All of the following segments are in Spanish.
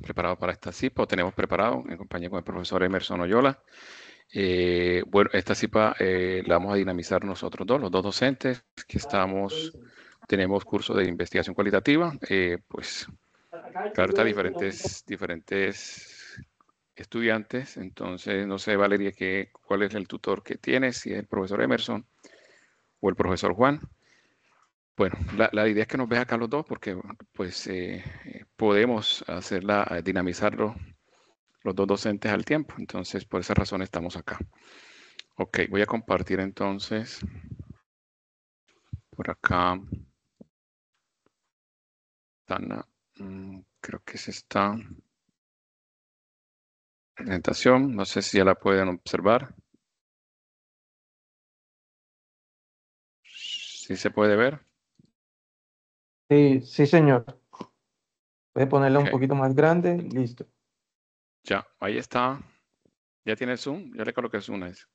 preparado para esta CIPA, o tenemos preparado en compañía con el profesor Emerson Oyola. Bueno, esta CIPA la vamos a dinamizar nosotros dos, los dos docentes que tenemos curso de investigación cualitativa, pues claro, está diferentes estudiantes. Entonces no sé, Valeria, cuál es el tutor que tienes, si es el profesor Emerson o el profesor Juan. Bueno, la idea es que nos veas acá los dos porque pues podemos dinamizarlo los dos docentes al tiempo. Entonces, por esa razón estamos acá. Ok, voy a compartir entonces por acá. Dana, creo que es esta presentación. No sé si ya la pueden observar. ¿Sí se puede ver? Sí, sí, señor. Puede ponerla un Ok, poquito más grande. Listo. ya, ahí está. ¿Ya tiene Zoom? Ya le coloqué Zoom a eso.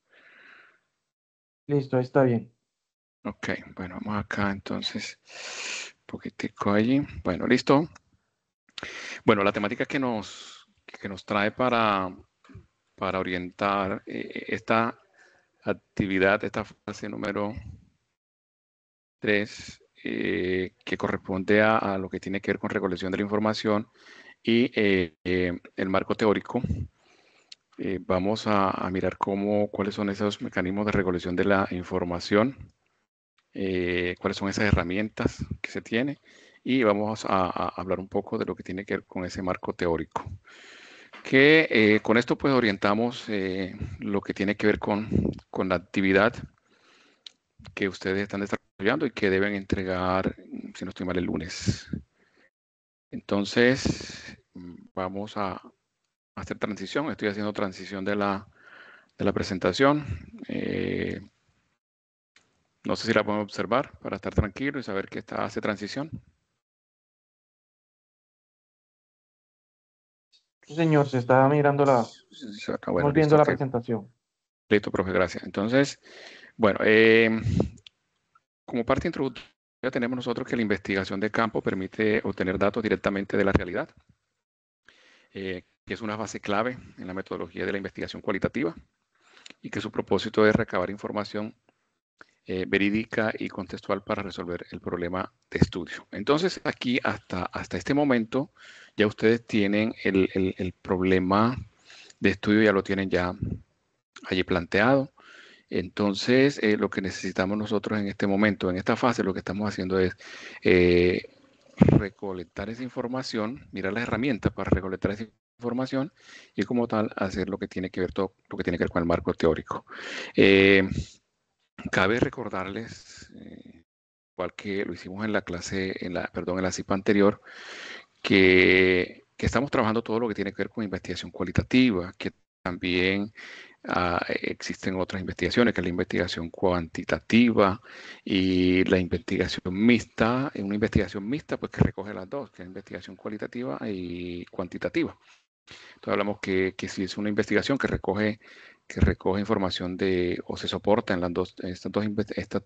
Listo, ahí está bien. Ok, bueno, vamos acá entonces. Un poquitico allí. Bueno, listo. Bueno, la temática que nos trae para orientar esta actividad, esta fase número 3, que corresponde a lo que tiene que ver con recolección de la información y el marco teórico. Vamos a mirar cuáles son esos mecanismos de recolección de la información, cuáles son esas herramientas que se tiene, y vamos a hablar un poco de lo que tiene que ver con ese marco teórico. Que con esto pues orientamos lo que tiene que ver con la actividad que ustedes están desarrollando y que deben entregar, si no estoy mal, el lunes. Entonces, vamos a hacer transición. Estoy haciendo transición de la presentación. No sé si la podemos observar para estar tranquilo y saber que hace transición. Sí, señor, se está mirando Bueno, estamos viendo listo. la Ok. presentación. Listo, profe, gracias. Entonces, bueno, como parte introductoria tenemos nosotros que la investigación de campo permite obtener datos directamente de la realidad, que es una fase clave en la metodología de la investigación cualitativa y que su propósito es recabar información verídica y contextual para resolver el problema de estudio. Entonces, aquí hasta este momento ya ustedes tienen el problema de estudio, ya lo tienen ya allí planteado. Entonces, lo que necesitamos nosotros en este momento, en esta fase, lo que estamos haciendo es eh, recolectar esa información, mirar las herramientas para recolectar esa información y como tal hacer lo que tiene que ver todo, lo que tiene que ver con el marco teórico. Eh, Cabe recordarles, igual que lo hicimos en la clase, perdón, en la CIPA anterior, que estamos trabajando todo lo que tiene que ver con investigación cualitativa, que también existen otras investigaciones, que es la investigación cuantitativa y la investigación mixta, una investigación mixta pues que recoge las dos, que es investigación cualitativa y cuantitativa. Entonces hablamos que si es una investigación que recoge información o se soporta en estos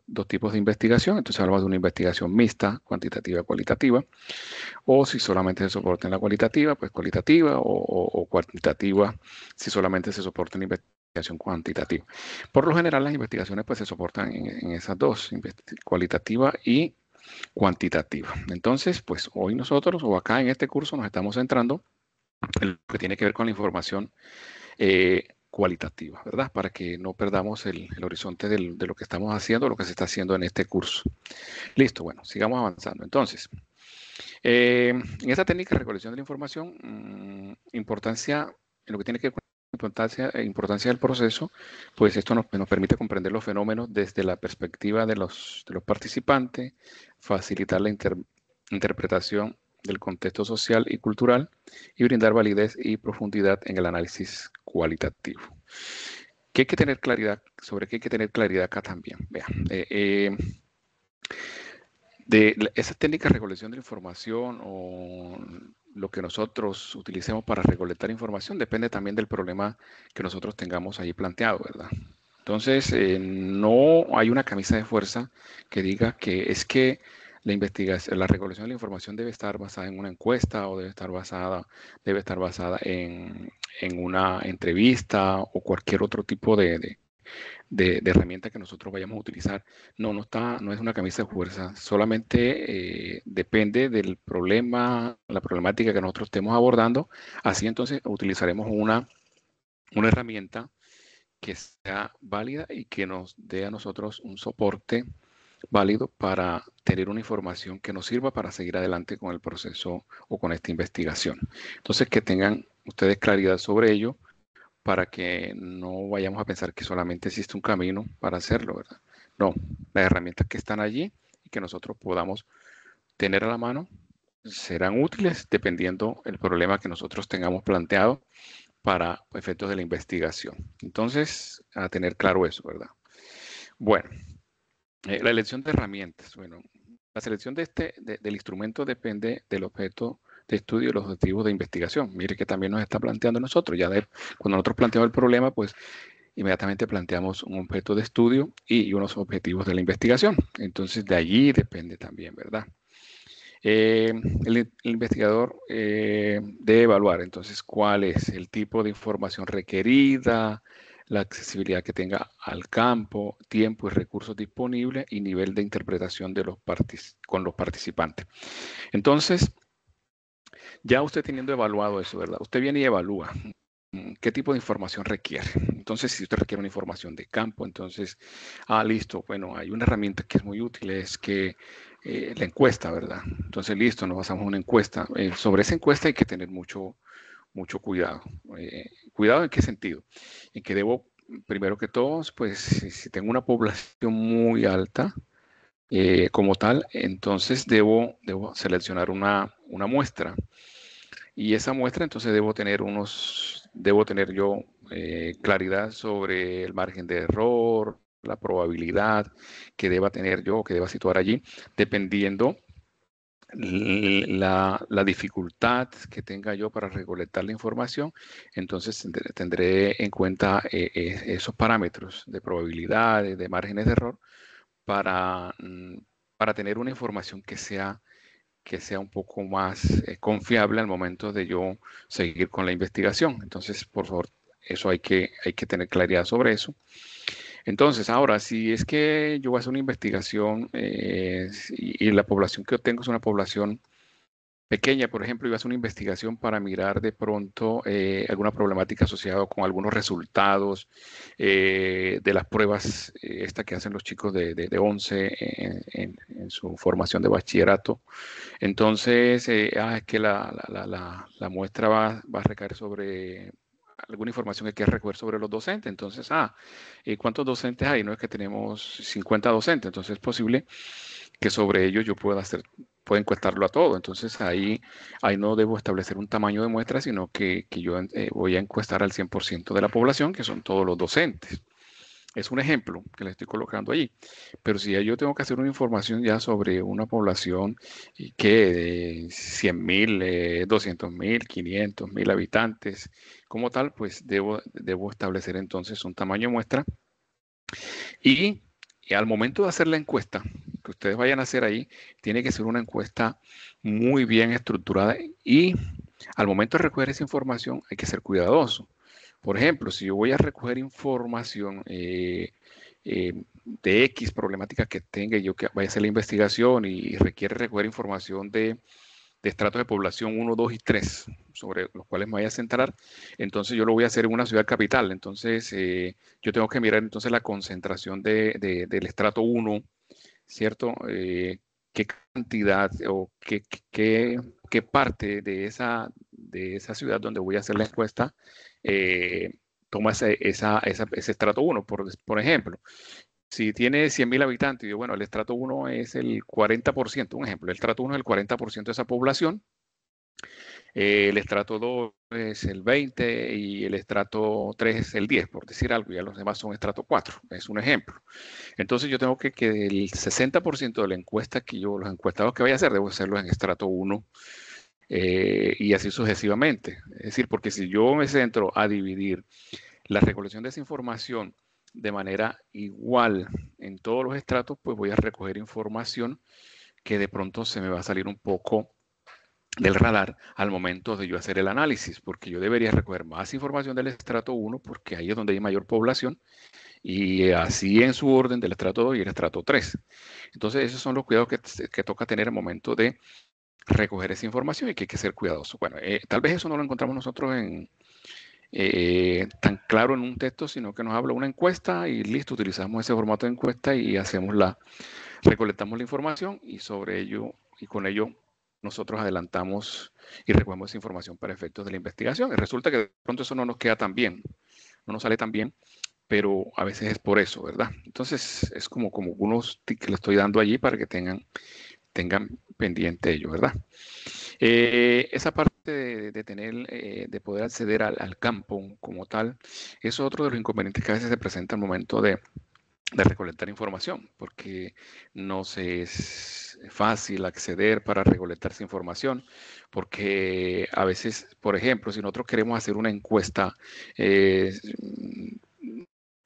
dos tipos de investigación, entonces hablamos de una investigación mixta, cuantitativa y cualitativa, o si solamente se soporta en la cualitativa, pues cualitativa, o cuantitativa, si solamente se soporta en investigación cuantitativa. Por lo general, las investigaciones pues se soportan en esas dos, cualitativa y cuantitativa. Entonces, pues hoy nosotros, o acá en este curso, nos estamos centrando en lo que tiene que ver con la información cualitativa, ¿verdad? Para que no perdamos el horizonte de lo que estamos haciendo, lo que se está haciendo en este curso. Listo, bueno, sigamos avanzando. Entonces, en esta técnica de recolección de la información, importancia, en lo que tiene que ver con importancia del proceso, pues esto nos permite comprender los fenómenos desde la perspectiva de los participantes, facilitar la interpretación del contexto social y cultural y brindar validez y profundidad en el análisis cualitativo. ¿Qué hay que tener claridad sobre qué hay que tener claridad acá también? Vean, esa técnica de recolección de información o lo que nosotros utilicemos para recolectar información depende también del problema que nosotros tengamos ahí planteado, ¿verdad? Entonces, no hay una camisa de fuerza que diga que es que la investigación, la recolección de la información debe estar basada en una encuesta o debe estar basada en una entrevista o cualquier otro tipo de herramienta que nosotros vayamos a utilizar. No es una camisa de fuerza, solamente depende del problema, la problemática que nosotros estemos abordando. Así entonces utilizaremos una herramienta que sea válida y que nos dé a nosotros un soporte válido para tener una información que nos sirva para seguir adelante con el proceso o con esta investigación. Entonces, que tengan ustedes claridad sobre ello para que no vayamos a pensar que solamente existe un camino para hacerlo, ¿verdad? No, las herramientas que están allí y que nosotros podamos tener a la mano serán útiles dependiendo el problema que nosotros tengamos planteado para efectos de la investigación. Entonces, a tener claro eso, ¿verdad? Bueno, la elección de herramientas. Bueno, la selección del instrumento depende del objeto de estudio y los objetivos de investigación. Mire que también nos está planteando nosotros. Cuando nosotros planteamos el problema, pues inmediatamente planteamos un objeto de estudio y unos objetivos de la investigación. Entonces, de allí depende también, ¿verdad? El investigador debe evaluar entonces cuál es el tipo de información requerida, la accesibilidad que tenga al campo, tiempo y recursos disponibles y nivel de interpretación con los participantes. Entonces, ya usted teniendo evaluado eso, ¿verdad? Usted viene y evalúa qué tipo de información requiere. Entonces, si usted requiere una información de campo, entonces, listo, bueno, hay una herramienta que es muy útil, es que la encuesta, ¿verdad? Entonces, listo, nos basamos en una encuesta. Sobre esa encuesta hay que tener mucho cuidado. ¿Cuidado en qué sentido? En que debo, primero que todo, pues, si tengo una población muy alta, como tal, entonces debo seleccionar una muestra. Y esa muestra, entonces debo tener yo claridad sobre el margen de error, la probabilidad que deba tener yo, que deba situar allí, dependiendo la dificultad que tenga yo para recolectar la información. Entonces tendré en cuenta esos parámetros de probabilidad, de márgenes de error, para tener una información que sea un poco más confiable al momento de yo seguir con la investigación. Entonces, por favor, eso hay que tener claridad sobre eso. Entonces, ahora, si es que yo voy a hacer una investigación y la población que obtengo es una población pequeña, por ejemplo, iba a hacer una investigación para mirar de pronto alguna problemática asociada con algunos resultados de las pruebas esta que hacen los chicos de 11 en su formación de bachillerato. Entonces, es que la muestra va a recaer sobre alguna información que quiera recoger sobre los docentes. Entonces, ¿cuántos docentes hay? No es que tenemos 50 docentes, entonces es posible que sobre ellos yo pueda encuestarlo a todo. Entonces, ahí no debo establecer un tamaño de muestra, sino que yo voy a encuestar al 100% de la población, que son todos los docentes. Es un ejemplo que le estoy colocando allí. Pero si ya yo tengo que hacer una información ya sobre una población que de 100.000, 200.000, 500.000 habitantes, como tal, pues debo establecer entonces un tamaño de muestra. Y, y al momento de hacer la encuesta que ustedes vayan a hacer ahí, tiene que ser una encuesta muy bien estructurada y al momento de recoger esa información hay que ser cuidadoso. Por ejemplo, si yo voy a recoger información de X problemática que tenga y yo que vaya a hacer la investigación y requiere recoger información de estratos de población 1, 2 y 3, sobre los cuales me voy a centrar, entonces yo lo voy a hacer en una ciudad capital. Entonces, yo tengo que mirar entonces la concentración del estrato 1, ¿cierto? ¿Qué cantidad o qué parte de esa ciudad donde voy a hacer la encuesta toma ese estrato 1, por ejemplo? Si tiene 100.000 habitantes, y bueno, el estrato 1 es el 40%, un ejemplo, el estrato 1 es el 40% de esa población, el estrato 2 es el 20% y el estrato 3 es el 10%, por decir algo, ya los demás son estrato 4, es un ejemplo. Entonces yo tengo que el 60% de la encuesta los encuestados que vaya a hacer, debo hacerlos en estrato 1 y así sucesivamente. Es decir, porque si yo me centro a dividir la recolección de esa información de manera igual en todos los estratos, pues voy a recoger información que de pronto se me va a salir un poco del radar al momento de yo hacer el análisis, porque yo debería recoger más información del estrato 1, porque ahí es donde hay mayor población, y así en su orden del estrato 2 y el estrato 3. Entonces, esos son los cuidados que toca tener al momento de recoger esa información y que hay que ser cuidadoso. Bueno, tal vez eso no lo encontramos nosotros tan claro en un texto, sino que nos habla una encuesta y listo, utilizamos ese formato de encuesta y recolectamos la información y sobre ello y con ello nosotros adelantamos y recogemos esa información para efectos de la investigación. Y resulta que de pronto eso no nos queda tan bien, no nos sale tan bien, pero a veces es por eso, ¿verdad? Entonces es como unos tips que le estoy dando allí para que tengan pendiente ello, ¿verdad? Esa parte de tener, de poder acceder al campo como tal, es otro de los inconvenientes que a veces se presenta al momento de recolectar información, porque no se es fácil acceder para recolectar esa información, porque a veces, por ejemplo, si nosotros queremos hacer una encuesta de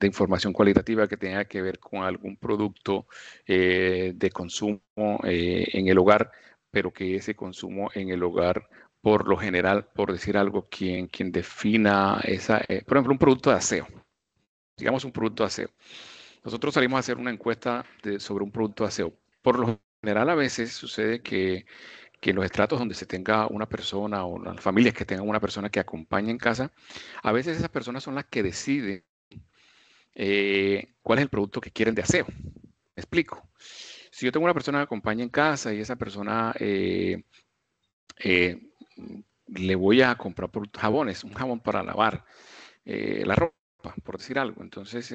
información cualitativa que tenga que ver con algún producto de consumo en el hogar, pero que ese consumo en el hogar, por lo general, por decir algo, quien defina por ejemplo, un producto de aseo, digamos un producto de aseo. Nosotros salimos a hacer una encuesta sobre un producto de aseo. Por lo general, a veces sucede que en los estratos donde se tenga una persona o las familias que tengan una persona que acompañe en casa, a veces esas personas son las que deciden cuál es el producto que quieren de aseo. ¿Me explico? Si yo tengo una persona que acompaña en casa y esa persona eh, le voy a comprar jabones, un jabón para lavar la ropa, por decir algo. Entonces,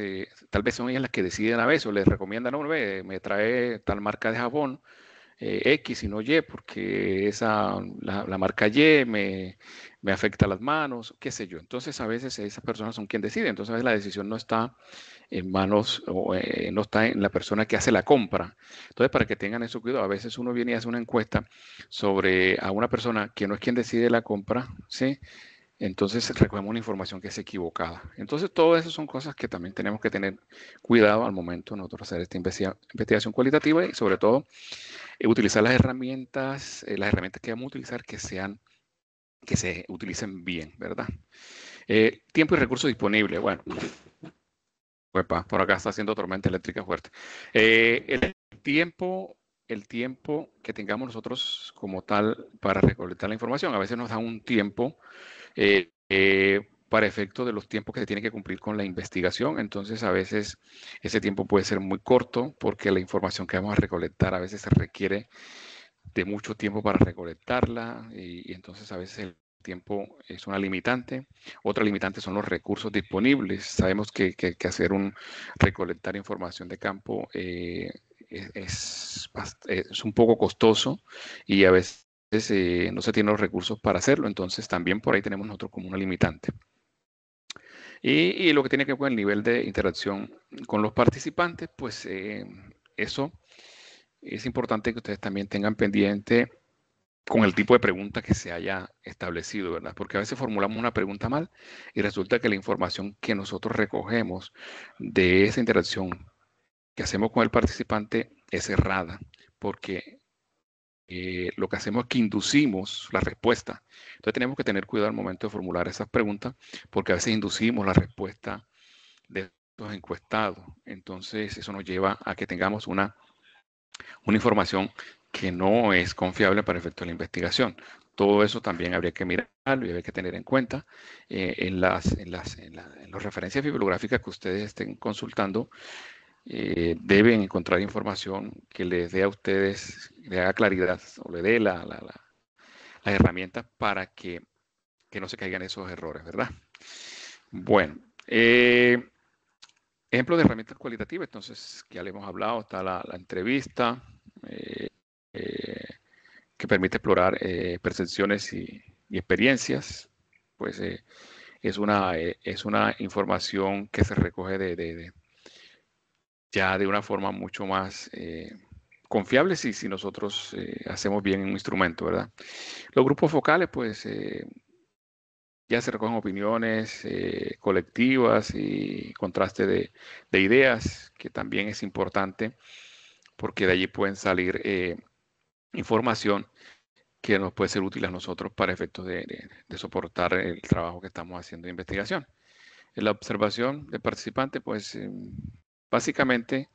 tal vez son ellas las que deciden a veces o les recomiendan, no, ve, me trae tal marca de jabón X y no Y, porque la marca Y me afecta las manos, qué sé yo. Entonces, a veces esas personas son quien decide. Entonces, a veces la decisión no está en manos o no está en la persona que hace la compra. Entonces, para que tengan eso cuidado, a veces uno viene y hace una encuesta sobre a una persona que no es quien decide la compra, ¿sí? Entonces recogemos una información que es equivocada. Entonces, todo eso son cosas que también tenemos que tener cuidado al momento de nosotros hacer esta investigación cualitativa y sobre todo utilizar las herramientas que vamos a utilizar que se utilicen bien, ¿verdad? Tiempo y recursos disponibles. Bueno, uepa, por acá está haciendo tormenta eléctrica fuerte. Tiempo, el tiempo que tengamos nosotros como tal para recolectar la información, a veces nos da un tiempo para efecto de los tiempos que se tiene que cumplir con la investigación. Entonces, a veces ese tiempo puede ser muy corto porque la información que vamos a recolectar a veces se requiere de mucho tiempo para recolectarla y entonces a veces el tiempo es una limitante. Otra limitante son los recursos disponibles. Sabemos que hacer recolectar información de campo es un poco costoso y a veces no se tienen los recursos para hacerlo, entonces también por ahí tenemos nosotros como una limitante. Y lo que tiene que ver con el nivel de interacción con los participantes, pues eso es importante que ustedes también tengan pendiente con el tipo de pregunta que se haya establecido, ¿verdad? Porque a veces formulamos una pregunta mal y resulta que la información que nosotros recogemos de esa interacción que hacemos con el participante es errada, porque lo que hacemos es que inducimos la respuesta. Entonces tenemos que tener cuidado al momento de formular esas preguntas, porque a veces inducimos la respuesta de los encuestados. Entonces eso nos lleva a que tengamos una información que no es confiable para efectos de la investigación. Todo eso también habría que mirarlo y habría que tener en cuenta en las referencias bibliográficas que ustedes estén consultando. Deben encontrar información que les dé a ustedes, le haga claridad o le dé las herramientas para que no se caigan esos errores, ¿verdad? Bueno, ejemplos de herramientas cualitativas, entonces, que ya le hemos hablado, está la entrevista, eh, eh, que permite explorar percepciones y experiencias, pues es una información que se recoge ya de una forma mucho más confiable si nosotros hacemos bien un instrumento, ¿verdad? Los grupos focales, pues ya se recogen opiniones colectivas y contraste de ideas, que también es importante porque de allí pueden salir información que nos puede ser útil a nosotros para efectos de soportar el trabajo que estamos haciendo de investigación. En la observación del participante, pues básicamente,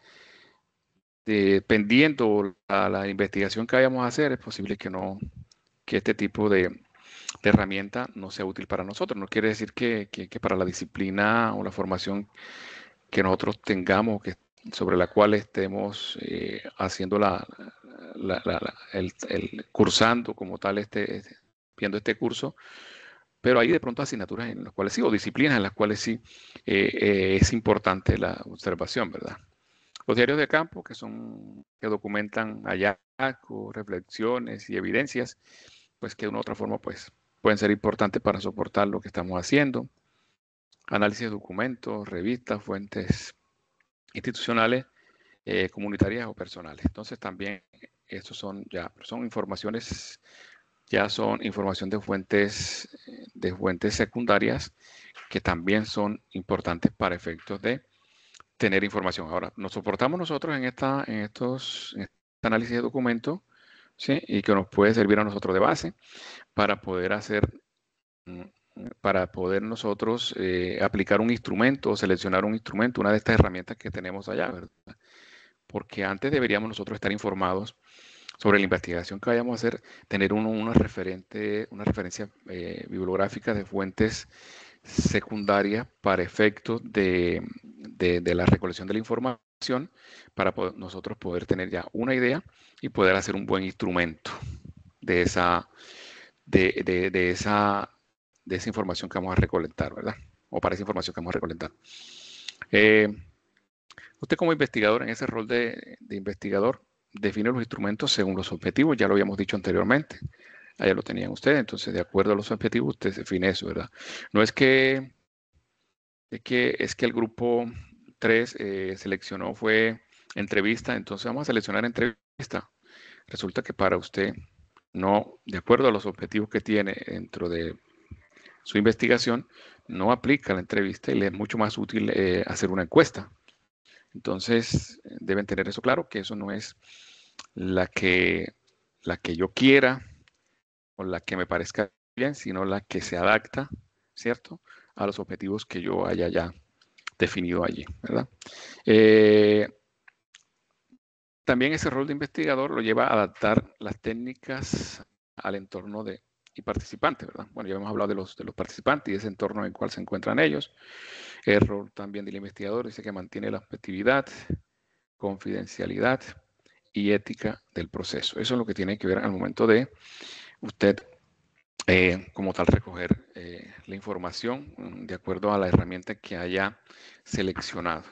dependiendo la investigación que vayamos a hacer, es posible que este tipo de herramienta no sea útil para nosotros. No quiere decir que para la disciplina o la formación que nosotros tengamos, sobre la cual estemos haciendo cursando como tal, viendo este curso, pero hay de pronto asignaturas en las cuales sí, o disciplinas en las cuales sí es importante la observación, ¿verdad? Los diarios de campo, que documentan hallazgos, reflexiones y evidencias, pues que de una u otra forma pues, pueden ser importantes para soportar lo que estamos haciendo. Análisis de documentos, revistas, fuentes institucionales, comunitarias o personales. Entonces también estos son informaciones, ya son información de fuentes secundarias que también son importantes para efectos de tener información. Ahora, nos soportamos nosotros en este análisis de documentos, ¿sí? Y que nos puede servir a nosotros de base para poder para poder nosotros aplicar un instrumento o seleccionar un instrumento, una de estas herramientas que tenemos allá, ¿verdad? Porque antes deberíamos nosotros estar informados sobre la investigación que vayamos a hacer, tener una referencia bibliográfica de fuentes secundarias para efectos de la recolección de la información, para nosotros poder tener ya una idea y poder hacer un buen instrumento de esa, de esa información que vamos a recolectar, ¿verdad? O para esa información que vamos a recolectar. Usted como investigador, en ese rol de investigador, define los instrumentos según los objetivos, ya lo habíamos dicho anteriormente. Allá lo tenían ustedes, entonces de acuerdo a los objetivos usted define eso, ¿verdad? No es que el grupo 3 seleccionó fue entrevista, entonces vamos a seleccionar entrevista. Resulta que para usted, no, de acuerdo a los objetivos que tiene dentro de su investigación, no aplica la entrevista y le es mucho más útil hacer una encuesta. Entonces, deben tener eso claro, que eso no es la que, la que yo quiera o la que me parezca bien, sino la que se adapta, ¿cierto?, a los objetivos que yo haya ya definido allí, ¿verdad? También ese rol de investigador lo lleva a adaptar las técnicas al entorno y participantes, ¿verdad? Bueno, ya hemos hablado de los participantes y ese entorno en el cual se encuentran ellos. El rol también del investigador dice que mantiene la objetividad, confidencialidad y ética del proceso. Eso es lo que tiene que ver al momento de usted, como tal, recoger la información de acuerdo a la herramienta que haya seleccionado.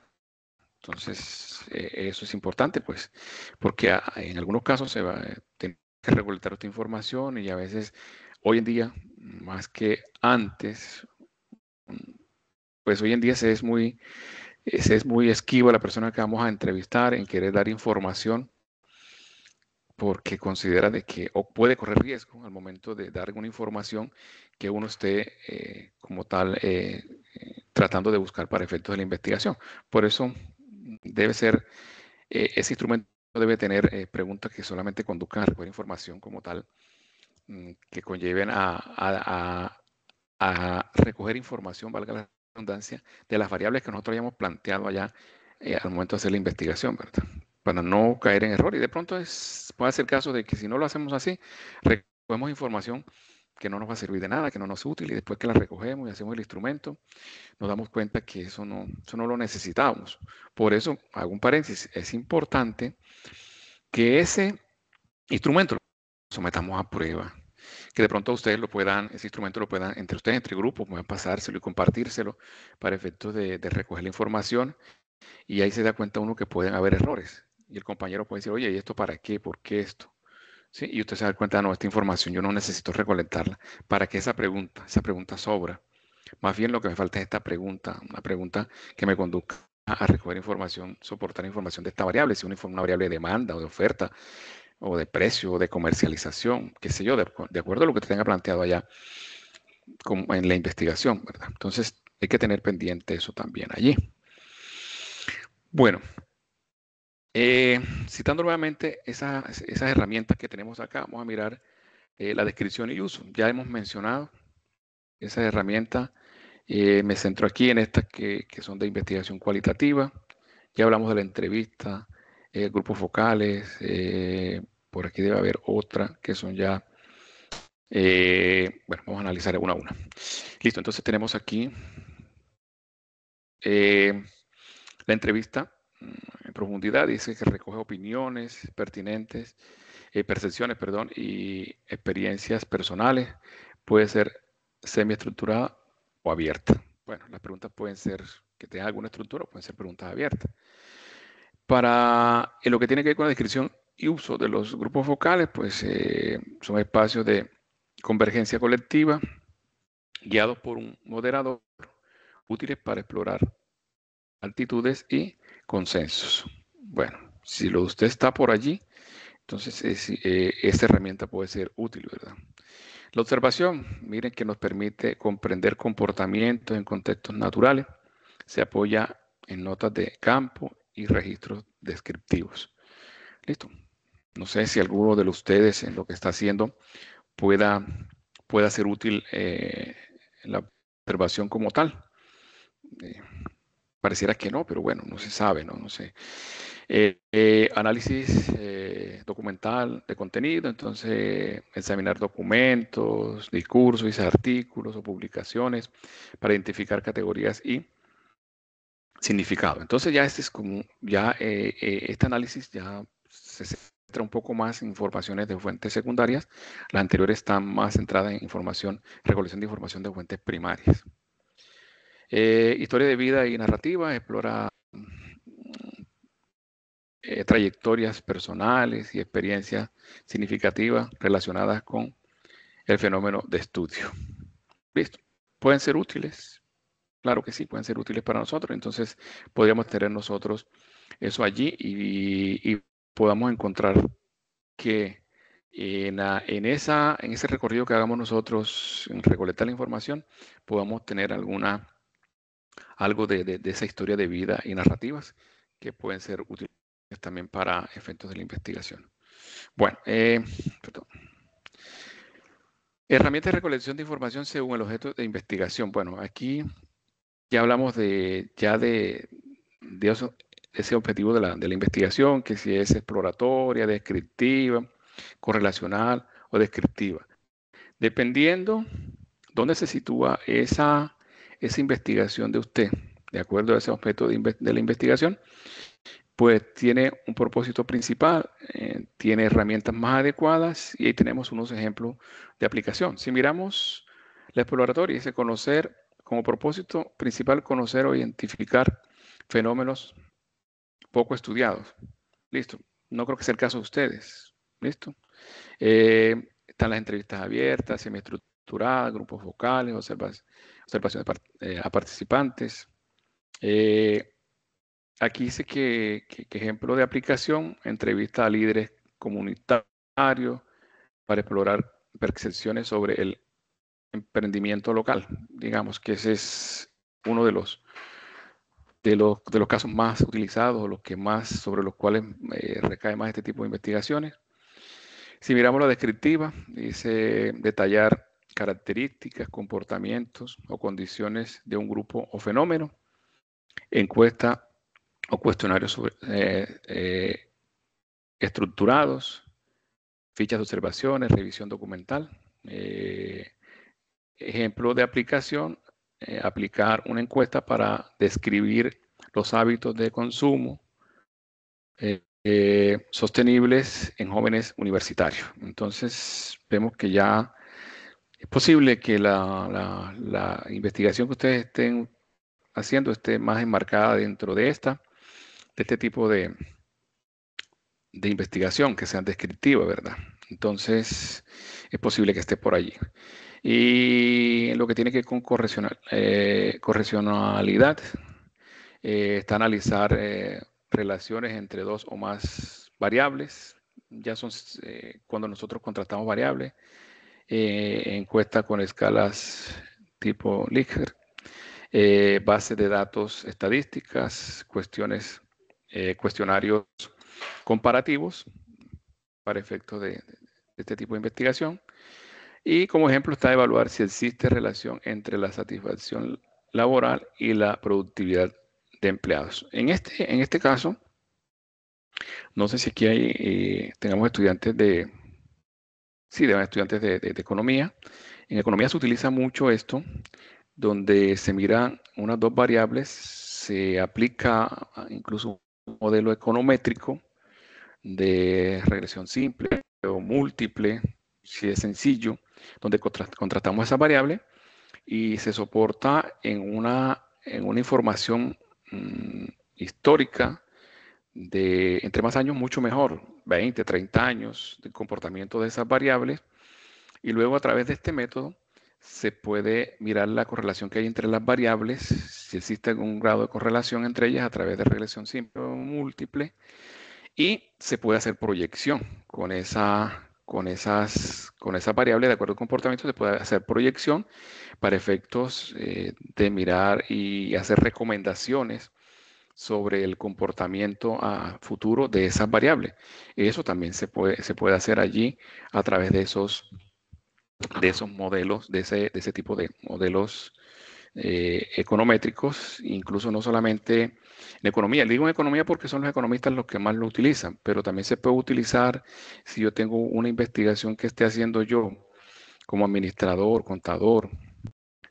Entonces, eso es importante, pues, porque en algunos casos se va a tener que recolectar esta información y a veces, hoy en día, más que antes, pues hoy en día se es muy esquivo a la persona que vamos a entrevistar en querer dar información porque considera de que o puede correr riesgo al momento de dar alguna información que uno esté como tal tratando de buscar para efectos de la investigación. Por eso debe ser, ese instrumento debe tener preguntas que solamente conduzcan a recoger información como tal, que conlleven a recoger información, valga la redundancia, de las variables que nosotros habíamos planteado allá al momento de hacer la investigación, ¿verdad? Para no caer en error. Y de pronto puede ser el caso de que si no lo hacemos así, recogemos información que no nos va a servir de nada, que no nos es útil, y después que la recogemos y hacemos el instrumento, nos damos cuenta que eso no lo necesitábamos. Por eso, hago un paréntesis, es importante que ese instrumento lo sometamos a prueba, que de pronto ustedes ese instrumento lo puedan, entre ustedes, entre grupos, puedan pasárselo y compartírselo para efectos de recoger la información, y ahí se da cuenta uno que pueden haber errores. Y el compañero puede decir, oye, ¿y esto para qué? ¿Por qué esto? ¿Sí? Y usted se da cuenta, no, esta información yo no necesito recolectarla. ¿Para qué esa pregunta? Esa pregunta sobra. Más bien lo que me falta es esta pregunta, una pregunta que me conduzca a recoger información, soportar información de esta variable, si una variable de demanda o de oferta, o de precio, o de comercialización, qué sé yo, de acuerdo a lo que te tenga planteado allá como en la investigación, ¿verdad? Entonces hay que tener pendiente eso también allí. Bueno, Citando nuevamente esas herramientas que tenemos acá, vamos a mirar la descripción y uso. Ya hemos mencionado esas herramientas. Me centro aquí en estas que son de investigación cualitativa. Ya hablamos de la entrevista, grupos focales. Por aquí debe haber otra que son ya. Bueno, vamos a analizar una a una. Listo, entonces tenemos aquí la entrevista en profundidad. Dice que recoge opiniones pertinentes, percepciones, perdón, y experiencias personales. Puede ser semiestructurada o abierta. Bueno, las preguntas pueden ser que tengan alguna estructura o pueden ser preguntas abiertas. Para lo que tiene que ver con la descripción y uso de los grupos focales, pues son espacios de convergencia colectiva guiados por un moderador útiles para explorar altitudes y consensos. Bueno, si lo de usted está por allí, entonces esta herramienta puede ser útil, ¿verdad? La observación, miren que nos permite comprender comportamientos en contextos naturales. Se apoya en notas de campo y registros descriptivos. Listo. No sé si alguno de ustedes en lo que está haciendo pueda, pueda ser útil la observación como tal. Eh, Pareciera que no, pero bueno, no se sabe, ¿no? No sé. Análisis documental de contenido, entonces examinar documentos, discursos, artículos o publicaciones para identificar categorías y significado. Entonces ya este es como, ya este análisis ya se centra un poco más en informaciones de fuentes secundarias. Las anteriores están más centradas en información, recolección de información de fuentes primarias. Historia de vida y narrativa, explora trayectorias personales y experiencias significativas relacionadas con el fenómeno de estudio. ¿Listo? ¿Pueden ser útiles? Claro que sí, pueden ser útiles para nosotros. Entonces, podríamos tener nosotros eso allí y podamos encontrar que en ese recorrido que hagamos nosotros en recolectar la información, podamos tener algo de esa historia de vida y narrativas que pueden ser útiles también para efectos de la investigación. Bueno, perdón. Herramientas de recolección de información según el objeto de investigación. Bueno, aquí ya hablamos de ese objetivo de la investigación, que si es exploratoria, descriptiva, correlacional o descriptiva. Dependiendo dónde se sitúa esa investigación de usted, de acuerdo a ese objeto de la investigación, pues tiene un propósito principal, tiene herramientas más adecuadas y ahí tenemos unos ejemplos de aplicación. Si miramos la exploratoria, dice conocer como propósito principal, conocer o identificar fenómenos poco estudiados. Listo. No creo que sea el caso de ustedes. Listo. Están las entrevistas abiertas, semiestructuradas, grupos vocales, observaciones a participantes. Aquí dice que ejemplo de aplicación, entrevista a líderes comunitarios para explorar percepciones sobre el emprendimiento local. Digamos que ese es uno de los casos más utilizados, los que más, sobre los cuales recae más este tipo de investigaciones. Si miramos la descriptiva, dice detallar características, comportamientos o condiciones de un grupo o fenómeno, encuesta o cuestionarios estructurados, fichas de observaciones, revisión documental. Ejemplo de aplicación, aplicar una encuesta para describir los hábitos de consumo sostenibles en jóvenes universitarios. Entonces, vemos que ya es posible que la investigación que ustedes estén haciendo esté más enmarcada dentro de este tipo de investigación, que sean descriptivas, ¿verdad? Entonces, es posible que esté por allí. Y lo que tiene que ver con correlacionalidad, está analizar relaciones entre dos o más variables. Ya son cuando nosotros contrastamos variables, encuesta con escalas tipo Likert, base de datos estadísticas, cuestionarios comparativos para efectos de este tipo de investigación. Y como ejemplo está evaluar si existe relación entre la satisfacción laboral y la productividad de empleados. En este caso, no sé si aquí tengamos estudiantes sí, de estudiantes de economía. En economía se utiliza mucho esto, donde se miran unas dos variables, se aplica incluso un modelo econométrico de regresión simple o múltiple, si es sencillo, donde contrastamos esa variable y se soporta en una información histórica de entre más años, mucho mejor, 20, 30 años de comportamiento de esas variables. Y luego a través de este método se puede mirar la correlación que hay entre las variables, si existe algún grado de correlación entre ellas a través de regresión simple o múltiple, y se puede hacer proyección con esa variable de acuerdo al comportamiento, se puede hacer proyección para efectos de mirar y hacer recomendaciones sobre el comportamiento a futuro de esas variables. Eso también se puede hacer allí a través de esos modelos, de ese tipo de modelos econométricos, incluso no solamente en economía. Digo en economía porque son los economistas los que más lo utilizan, pero también se puede utilizar si yo tengo una investigación que esté haciendo yo como administrador, contador,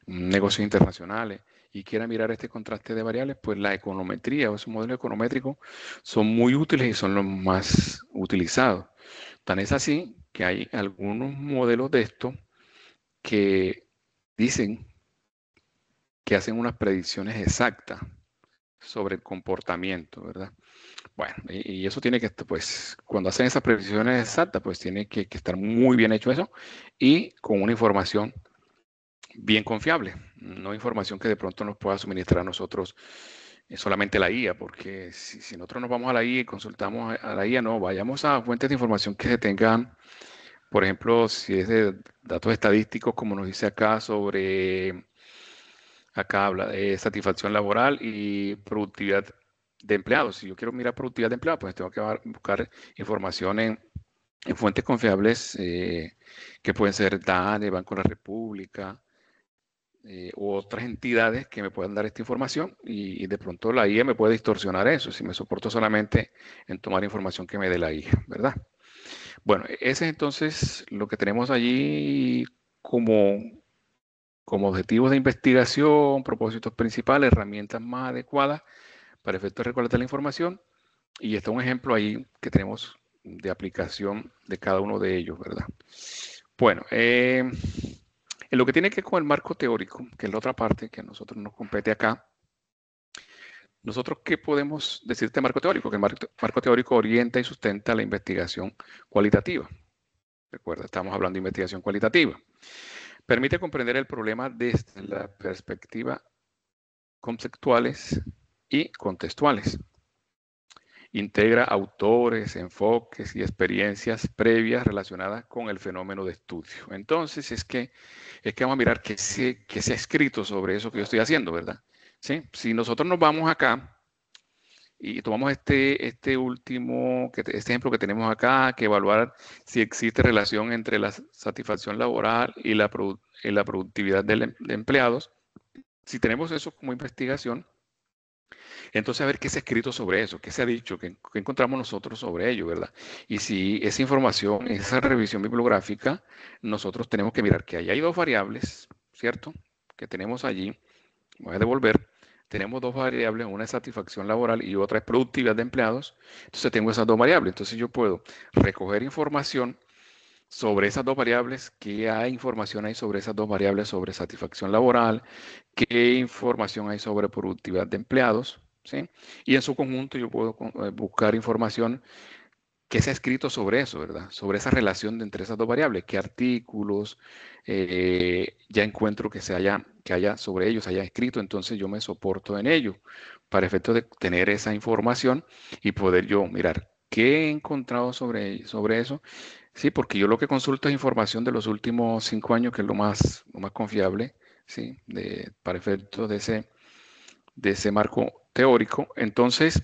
negocios internacionales y quiera mirar este contraste de variables, pues la econometría o esos modelos econométricos son muy útiles y son los más utilizados. Tan es así que hay algunos modelos de esto que dicen que hacen unas predicciones exactas sobre el comportamiento, ¿verdad? Bueno, y eso tiene que, pues, cuando hacen esas predicciones exactas, pues tiene que estar muy bien hecho eso y con una información bien confiable, no información que de pronto nos pueda suministrar a nosotros solamente la IA, porque si nosotros nos vamos a la IA y consultamos a la IA, no, vayamos a fuentes de información que se tengan, por ejemplo, si es de datos estadísticos, como nos dice acá habla de satisfacción laboral y productividad de empleados. Si yo quiero mirar productividad de empleados, pues tengo que buscar información en fuentes confiables que pueden ser DANE, Banco de la República, u otras entidades que me puedan dar esta información y de pronto la IA me puede distorsionar eso si me soporto solamente en tomar información que me dé la IA, ¿verdad? Bueno, ese es entonces lo que tenemos allí como, como objetivos de investigación, propósitos principales, herramientas más adecuadas para efectos de recolectar la información. Y está un ejemplo ahí que tenemos de aplicación de cada uno de ellos, ¿verdad? Bueno, en lo que tiene que ver con el marco teórico, que es la otra parte que a nosotros nos compete acá, nosotros qué podemos decir de marco teórico, que el marco teórico orienta y sustenta la investigación cualitativa. Recuerda, estamos hablando de investigación cualitativa. Permite comprender el problema desde la perspectiva conceptuales y contextuales. Integra autores, enfoques y experiencias previas relacionadas con el fenómeno de estudio. Entonces, es que vamos a mirar qué se ha escrito sobre eso que yo estoy haciendo, ¿verdad? ¿Sí? Si nosotros nos vamos acá y tomamos este ejemplo que tenemos acá, que evaluar si existe relación entre la satisfacción laboral y la productividad de empleados, si tenemos eso como investigación, entonces, a ver qué se ha escrito sobre eso, qué se ha dicho, qué encontramos nosotros sobre ello, ¿verdad? Y si esa información, esa revisión bibliográfica, nosotros tenemos que mirar que ahí hay dos variables, ¿cierto? Que tenemos allí, voy a devolver, tenemos dos variables, una es satisfacción laboral y otra es productividad de empleados. Entonces, tengo esas dos variables. Entonces, yo puedo recoger información sobre esas dos variables, qué hay información hay sobre esas dos variables, sobre satisfacción laboral, qué información hay sobre productividad de empleados, ¿sí? Y en su conjunto yo puedo buscar información que se ha escrito sobre eso, ¿verdad? Sobre esa relación entre esas dos variables, qué artículos ya encuentro que haya sobre ellos, haya escrito, entonces yo me soporto en ello para efecto de tener esa información y poder yo mirar qué he encontrado sobre eso. Sí, porque yo lo que consulto es información de los últimos 5 años, que es lo más confiable, ¿sí? Para efectos de ese marco teórico. Entonces,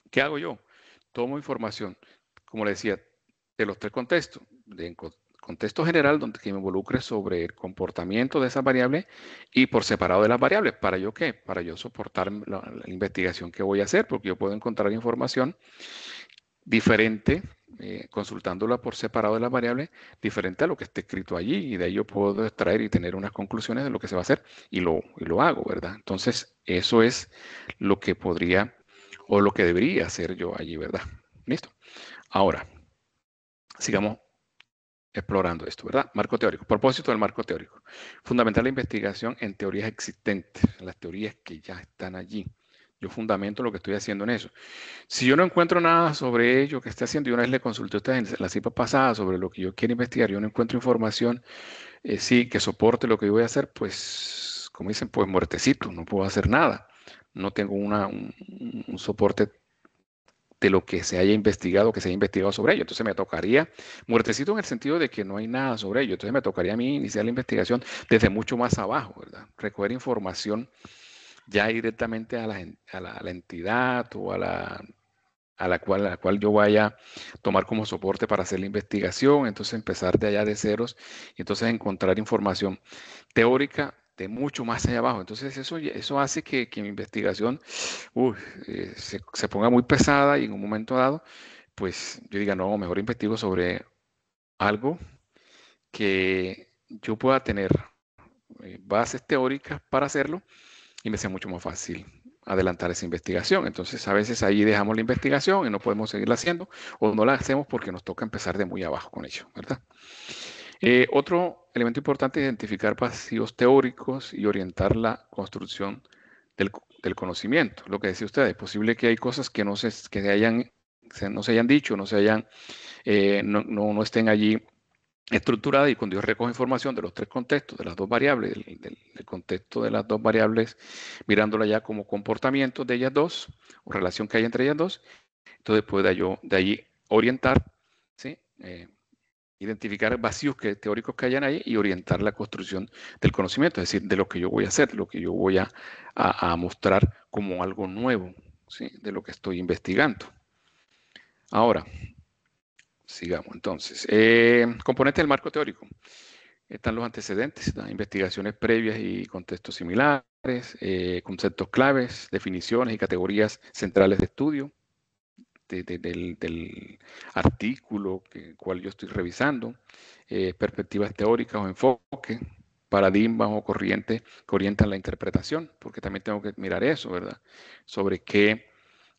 ¿qué hago yo? tomo información, como le decía, de los tres contextos, de contexto general, donde que me involucre sobre el comportamiento de esas variables y por separado de las variables. ¿Para yo qué? Para yo soportar la investigación que voy a hacer, porque yo puedo encontrar información diferente, consultándola por separado de las variables, diferente a lo que esté escrito allí, y de ahí yo puedo extraer y tener unas conclusiones de lo que se va a hacer y lo hago, ¿verdad? Entonces, eso es lo que podría o lo que debería hacer yo allí, ¿verdad? Listo. Ahora, sigamos explorando esto, ¿verdad? Marco teórico. Propósito del marco teórico. Fundamental la investigación en teorías existentes, en las teorías que ya están allí. Yo fundamento lo que estoy haciendo en eso. Si yo no encuentro nada sobre ello que esté haciendo, y una vez le consulté a ustedes en la cita pasada sobre lo que yo quiero investigar, yo no encuentro información, sí, que soporte lo que yo voy a hacer, pues, como dicen, pues muertecito, no puedo hacer nada. No tengo un soporte de lo que se haya investigado, que se haya investigado sobre ello. Entonces me tocaría, muertecito en el sentido de que no hay nada sobre ello. Entonces me tocaría a mí iniciar la investigación desde mucho más abajo, ¿verdad? Recoger información ya directamente a la entidad o a la cual yo vaya a tomar como soporte para hacer la investigación, entonces empezar de allá de ceros y entonces encontrar información teórica de mucho más allá abajo. Entonces eso hace que mi investigación se ponga muy pesada y en un momento dado, pues yo diga, no, mejor investigo sobre algo que yo pueda tener bases teóricas para hacerlo y me sea mucho más fácil adelantar esa investigación. Entonces, a veces ahí dejamos la investigación y no podemos seguirla haciendo o no la hacemos porque nos toca empezar de muy abajo con ello, ¿verdad? Otro elemento importante es identificar vacíos teóricos y orientar la construcción del conocimiento. Lo que decía usted, es posible que hay cosas que no se hayan dicho, no estén allí estructurada, y cuando yo recojo información de los tres contextos, de las dos variables, del contexto de las dos variables, mirándola ya como comportamiento de ellas dos, o relación que hay entre ellas dos, entonces pueda yo de ahí orientar, ¿sí? Identificar vacíos teóricos que hayan ahí y orientar la construcción del conocimiento, es decir, de lo que yo voy a hacer, lo que yo voy a mostrar como algo nuevo, ¿sí? De lo que estoy investigando. Ahora, sigamos entonces. Componente del marco teórico. Están los antecedentes, las investigaciones previas y contextos similares, conceptos claves, definiciones y categorías centrales de estudio del artículo cual yo estoy revisando, perspectivas teóricas o enfoques, paradigmas o corrientes que orientan la interpretación, porque también tengo que mirar eso, ¿verdad? Sobre qué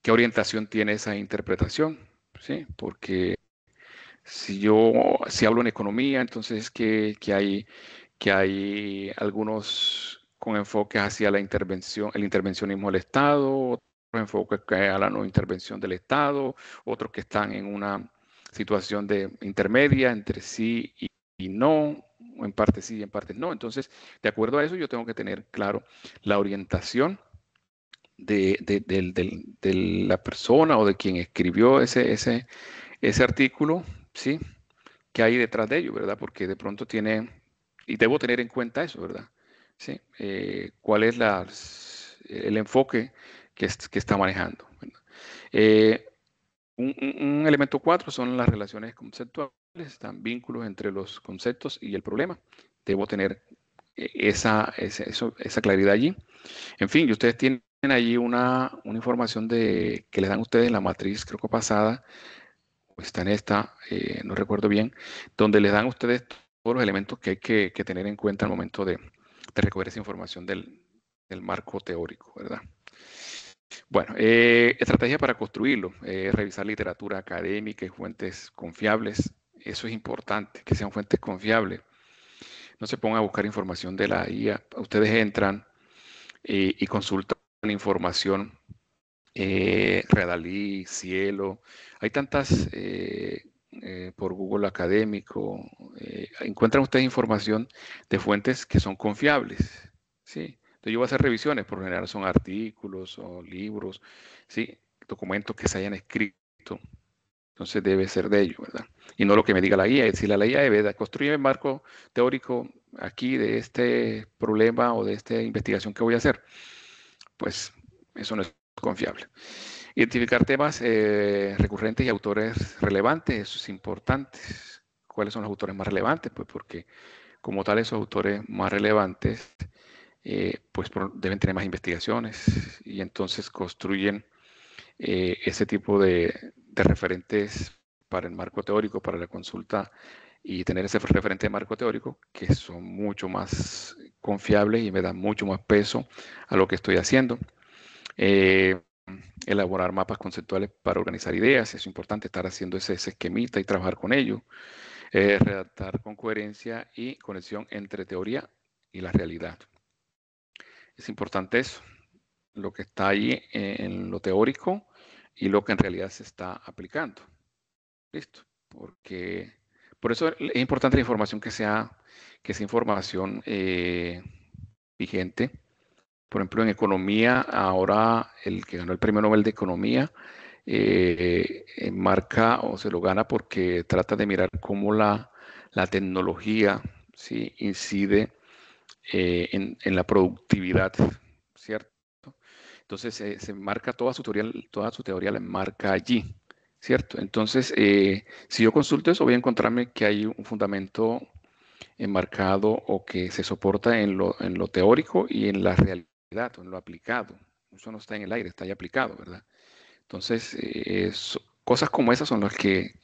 orientación tiene esa interpretación, ¿sí? Porque si hablo en economía, entonces que hay algunos con enfoques hacia la intervención, el intervencionismo del Estado, otros enfoques que a la no intervención del Estado, otros que están en una situación de intermedia entre sí y no, o en parte sí y en parte no. Entonces, de acuerdo a eso, yo tengo que tener claro la orientación de la persona o de quien escribió ese artículo, ¿sí? Que hay detrás de ello, ¿verdad? Porque de pronto y debo tener en cuenta eso, ¿verdad? ¿Sí? ¿Cuál es el enfoque que está manejando? ¿Verdad? Eh, un elemento 4 son las relaciones conceptuales, están vínculos entre los conceptos y el problema. Debo tener esa claridad allí. En fin, y ustedes tienen allí una información que les dan ustedes en la matriz, creo que pasada, o está en esta, no recuerdo bien, donde les dan a ustedes todos los elementos que hay que tener en cuenta al momento de recoger esa información del marco teórico, ¿verdad? Bueno, estrategia para construirlo, revisar literatura académica y fuentes confiables. Eso es importante, que sean fuentes confiables. No se pongan a buscar información de la IA. Ustedes entran y consultan información, Redalí, Cielo. Hay tantas por Google Académico. Encuentran ustedes información de fuentes que son confiables, ¿sí? Entonces yo voy a hacer revisiones, por lo general son artículos o libros, ¿sí? Documentos que se hayan escrito. Entonces debe ser de ello, ¿verdad? Y no lo que me diga la guía. Es decir, la guía debe construir el marco teórico aquí de este problema o de esta investigación que voy a hacer. Pues eso no es confiable. Identificar temas recurrentes y autores relevantes, eso es importante. ¿Cuáles son los autores más relevantes? Pues porque como tal esos autores más relevantes pues deben tener más investigaciones y entonces construyen ese tipo de referentes para el marco teórico, para la consulta y tener ese referente de marco teórico que son mucho más confiables y me dan mucho más peso a lo que estoy haciendo. Eh, Elaborar mapas conceptuales para organizar ideas, es importante estar haciendo ese esquemita y trabajar con ello. Redactar con coherencia y conexión entre teoría y la realidad. Es importante eso, lo que está ahí en lo teórico y lo que en realidad se está aplicando. Listo, porque por eso es importante la información que sea información vigente. Por ejemplo, en economía, ahora el que ganó el premio Nobel de Economía marca o se lo gana porque trata de mirar cómo la tecnología, ¿sí?, incide en la productividad, ¿cierto? Entonces se marca toda su teoría la marca allí, ¿cierto? Entonces, si yo consulto eso, voy a encontrarme que hay un fundamento enmarcado o que se soporta en lo teórico y en la realidad o en lo aplicado. Eso no está en el aire, está ya aplicado, ¿verdad? Entonces, cosas como esas son las que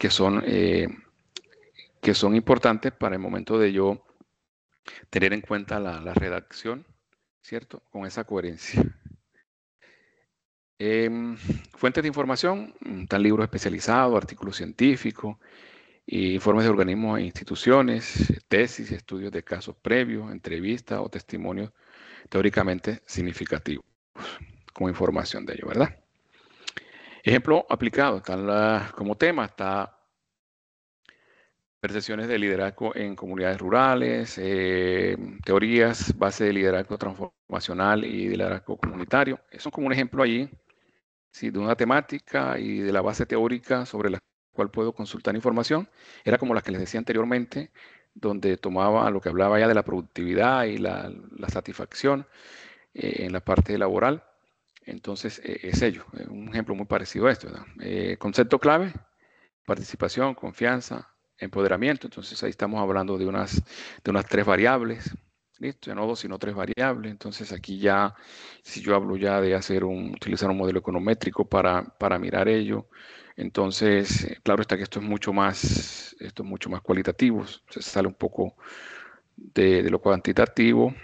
son importantes para el momento de yo tener en cuenta la redacción, ¿cierto? Con esa coherencia. Fuentes de información, están libros especializados, artículos científicos, informes de organismos e instituciones, tesis, estudios de casos previos, entrevistas o testimonios teóricamente significativos como información de ello, ¿verdad? Ejemplo aplicado, como tema está percepciones de liderazgo en comunidades rurales, teorías, base de liderazgo transformacional y liderazgo comunitario. Eso es como un ejemplo allí, ¿sí?, de una temática y de la base teórica sobre la cual puedo consultar información. Era como la que les decía anteriormente, donde tomaba lo que hablaba ya de la productividad y la satisfacción en la parte laboral. Entonces, es ello, un ejemplo muy parecido a esto, ¿verdad? Concepto clave, participación, confianza, empoderamiento. Entonces ahí estamos hablando de unas 3 variables. Listo, ya no 2, sino 3 variables. Entonces aquí ya, si yo hablo ya de utilizar un modelo econométrico para mirar ello, entonces, claro está que esto es mucho más cualitativo, se sale un poco de lo cuantitativo,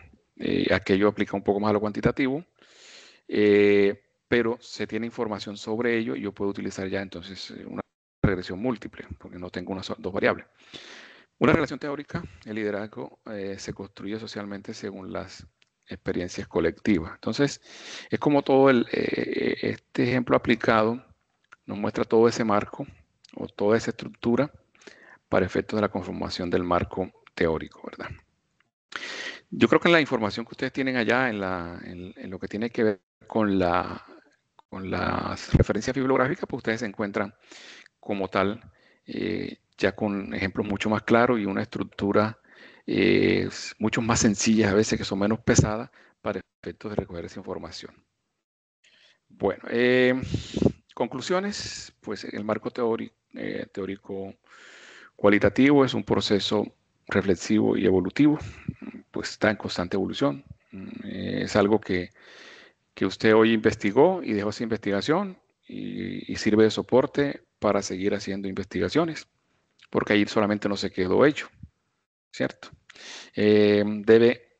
aquello aplica un poco más a lo cuantitativo, pero se tiene información sobre ello y yo puedo utilizar ya entonces una regresión múltiple, porque no tengo unas 2 variables. Una relación teórica, el liderazgo se construye socialmente según las experiencias colectivas. Entonces, es como todo este ejemplo aplicado nos muestra todo ese marco o toda esa estructura para efectos de la conformación del marco teórico, ¿verdad? Yo creo que en la información que ustedes tienen allá, en lo que tiene que ver con las referencias bibliográficas, pues ustedes se encuentran como tal, ya con ejemplos mucho más claros y una estructura mucho más sencilla, a veces que son menos pesadas para efectos de recoger esa información. Bueno, conclusiones, pues el marco teórico cualitativo es un proceso reflexivo y evolutivo, pues está en constante evolución. Es algo que usted hoy investigó y dejó esa investigación y sirve de soporte para seguir haciendo investigaciones, porque ahí solamente no se quedó hecho, ¿cierto? Debe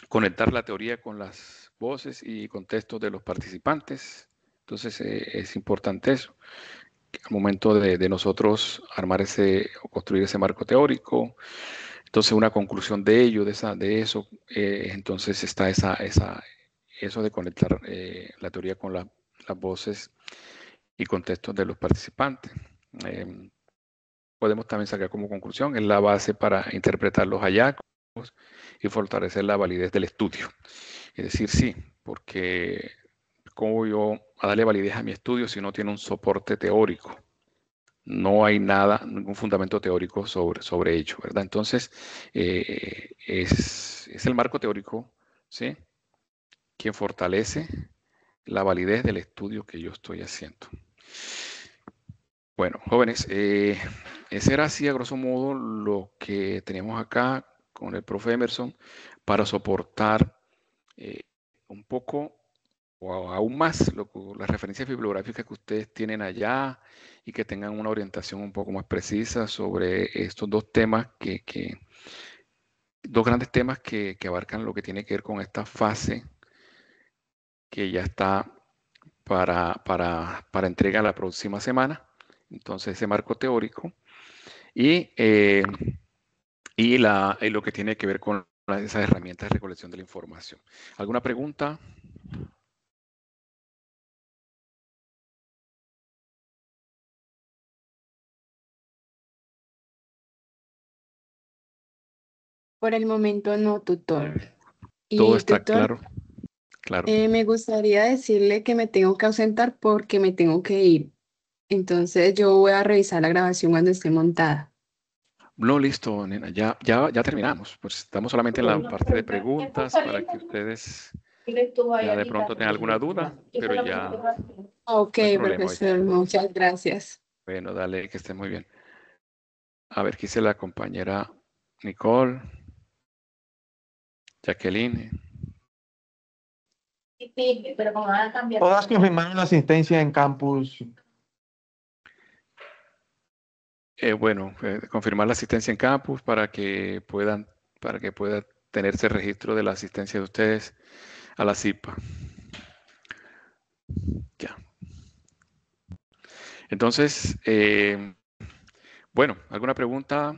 conectar la teoría con las voces y contextos de los participantes. Entonces es importante eso. Al momento de nosotros armar o construir ese marco teórico, entonces una conclusión de ello, de eso, entonces está eso de conectar la teoría con las voces y contextos de los participantes. Podemos también sacar como conclusión, es la base para interpretar los hallazgos y fortalecer la validez del estudio. Es decir, sí, porque ¿cómo voy yo a darle validez a mi estudio si no tiene un soporte teórico? No hay nada, ningún fundamento teórico sobre ello, ¿verdad? Entonces, es el marco teórico, ¿sí?, quien fortalece la validez del estudio que yo estoy haciendo. Bueno, jóvenes, ese era así a grosso modo lo que teníamos acá con el profe Emerson para soportar un poco o aún más las referencias bibliográficas que ustedes tienen allá y que tengan una orientación un poco más precisa sobre estos dos temas dos grandes temas que abarcan lo que tiene que ver con esta fase que ya está para entrega la próxima semana. Entonces, ese marco teórico y, y lo que tiene que ver con esas herramientas de recolección de la información. ¿Alguna pregunta? Por el momento no, tutor. Todo Y está tutor, claro, claro. me gustaría decirle que me tengo que ausentar porque me tengo que ir. Entonces yo voy a revisar la grabación cuando esté montada. No, listo, nena, ya terminamos. Pues estamos solamente en la parte de preguntas para que ustedes ya de pronto tengan alguna duda, pero ya Ok, no hay problema hoy. profesor, muchas gracias. Bueno, dale, que esté muy bien. A ver, qué dice la compañera Nicole, Jacqueline. Todas confirmaron la asistencia en campus. Bueno, confirmar la asistencia en campus para que pueda tenerse registro de la asistencia de ustedes a la CIPA. Ya. Entonces, bueno, ¿alguna pregunta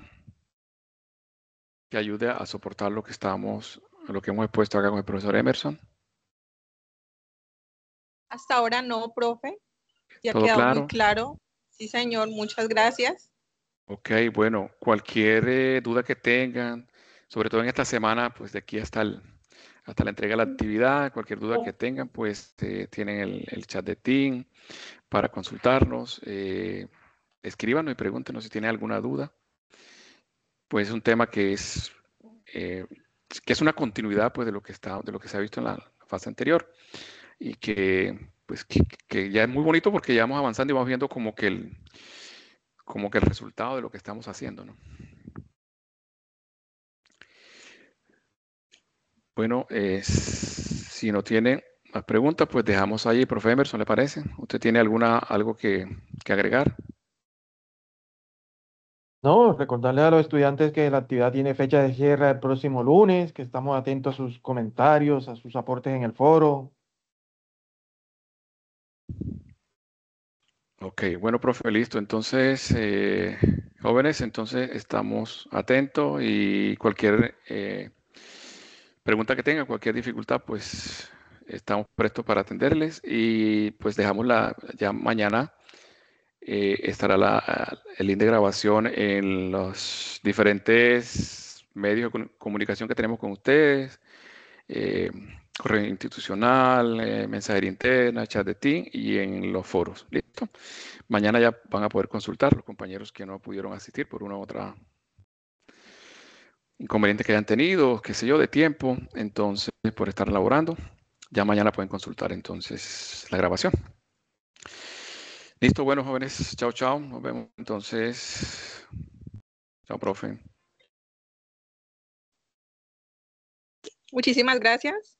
que ayude a soportar lo que hemos expuesto acá con el profesor Emerson? Hasta ahora no, profe. Ya ha ¿Todo quedado muy claro? claro. Sí, señor, muchas gracias. Ok, bueno, cualquier duda que tengan, sobre todo en esta semana, pues de aquí hasta la entrega de la actividad, cualquier duda que tengan, pues tienen el chat de Team para consultarnos. Escríbanos y pregúntenos si tienen alguna duda. Pues es un tema eh, que es una continuidad pues, de lo que se ha visto en la fase anterior y pues, que ya es muy bonito porque ya vamos avanzando y vamos viendo como que el resultado de lo que estamos haciendo, ¿no? Bueno, si no tiene más preguntas, pues dejamos ahí, profe Emerson, ¿le parece? ¿Usted tiene algo que agregar? No, recordarle a los estudiantes que la actividad tiene fecha de cierre el próximo lunes, que estamos atentos a sus comentarios, a sus aportes en el foro. Ok, bueno, profe, listo. Entonces, jóvenes, entonces estamos atentos y cualquier pregunta que tengan, cualquier dificultad, pues estamos prestos para atenderles y pues ya mañana estará el link de grabación en los diferentes medios de comunicación que tenemos con ustedes, eh, correo institucional, mensajería interna, chat de Team y en los foros. ¿Listo? Mañana ya van a poder consultar los compañeros que no pudieron asistir por una u otra inconveniente que hayan tenido, qué sé yo, de tiempo, entonces por estar laborando. Ya mañana pueden consultar entonces la grabación. Listo, bueno, jóvenes, chao, chao. Nos vemos entonces. Chao, profe. Muchísimas gracias.